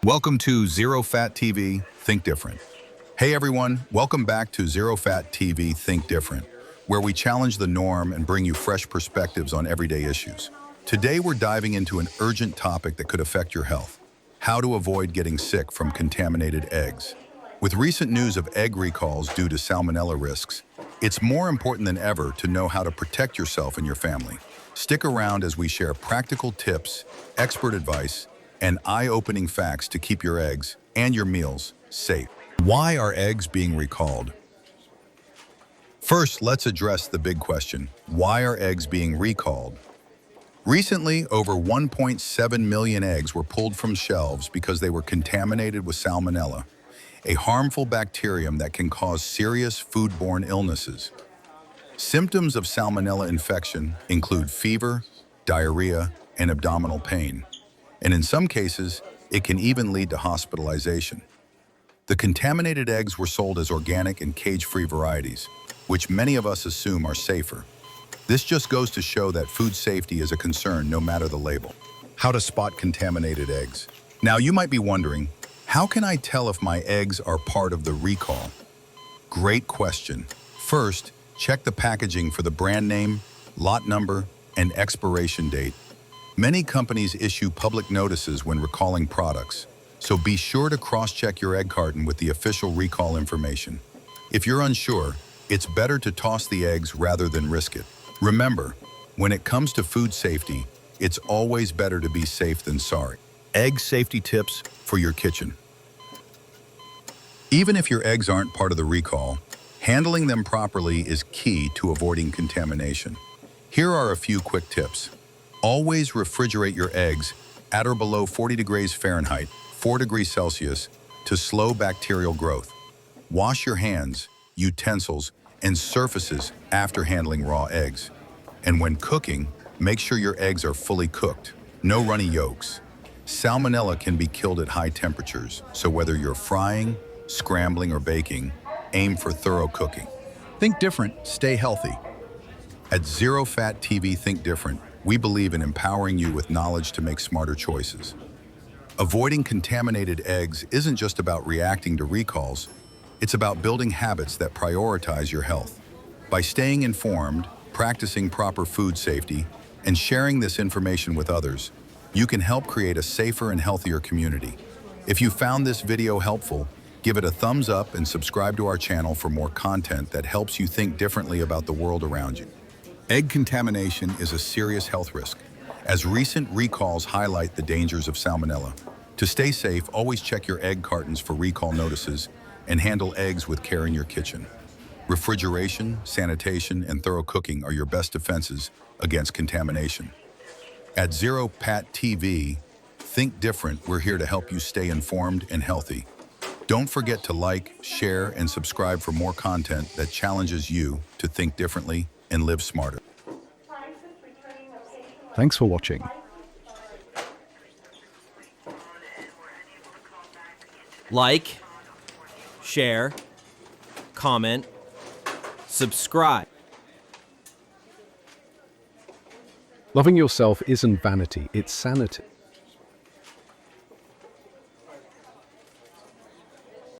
Welcome to Zero Fat TV, Think Different. Hey everyone, welcome back to Zero Fat TV, Think Different, where we challenge the norm and bring you fresh perspectives on everyday issues. Today we're diving into an urgent topic that could affect your health: how to avoid getting sick from contaminated eggs. With recent news of egg recalls due to salmonella risks, it's more important than ever to know how to protect yourself and your family. Stick around as we share practical tips, expert advice, and eye-opening facts to keep your eggs and your meals safe. Why are eggs being recalled? First, let's address the big question: why are eggs being recalled? Recently, over 1.7 million eggs were pulled from shelves because they were contaminated with salmonella, a harmful bacterium that can cause serious food-borne illnesses. Symptoms of salmonella infection include fever, diarrhea, and abdominal pain. And in some cases, it can even lead to hospitalization. The contaminated eggs were sold as organic and cage-free varieties, which many of us assume are safer. This just goes to show that food safety is a concern no matter the label. How to spot contaminated eggs. Now you might be wondering, how can I tell if my eggs are part of the recall? Great question. First, check the packaging for the brand name, lot number, and expiration date. Many companies issue public notices when recalling products, so be sure to cross-check your egg carton with the official recall information. If you're unsure, it's better to toss the eggs rather than risk it. Remember, when it comes to food safety, it's always better to be safe than sorry. Egg safety tips for your kitchen. Even if your eggs aren't part of the recall, handling them properly is key to avoiding contamination. Here are a few quick tips. Always refrigerate your eggs at or below 40 degrees Fahrenheit, 4 degrees Celsius, to slow bacterial growth. Wash your hands, utensils, and surfaces after handling raw eggs. And when cooking, make sure your eggs are fully cooked, no runny yolks. Salmonella can be killed at high temperatures, so whether you're frying, scrambling, or baking, aim for thorough cooking. Think different, stay healthy. At Zero Fat TV Think Different, we believe in empowering you with knowledge to make smarter choices. Avoiding contaminated eggs isn't just about reacting to recalls, it's about building habits that prioritize your health. By staying informed, practicing proper food safety, and sharing this information with others, you can help create a safer and healthier community. If you found this video helpful, give it a thumbs up and subscribe to our channel for more content that helps you think differently about the world around you. Egg contamination is a serious health risk, as recent recalls highlight the dangers of salmonella. To stay safe, always check your egg cartons for recall notices and handle eggs with care in your kitchen. Refrigeration, sanitation, and thorough cooking are your best defenses against contamination. At Zero Fat TV, Think Different, we're here to help you stay informed and healthy. Don't forget to like, share, and subscribe for more content that challenges you to think differently and live smarter. Thanks for watching. Like, share, comment, subscribe. Loving yourself isn't vanity, it's sanity.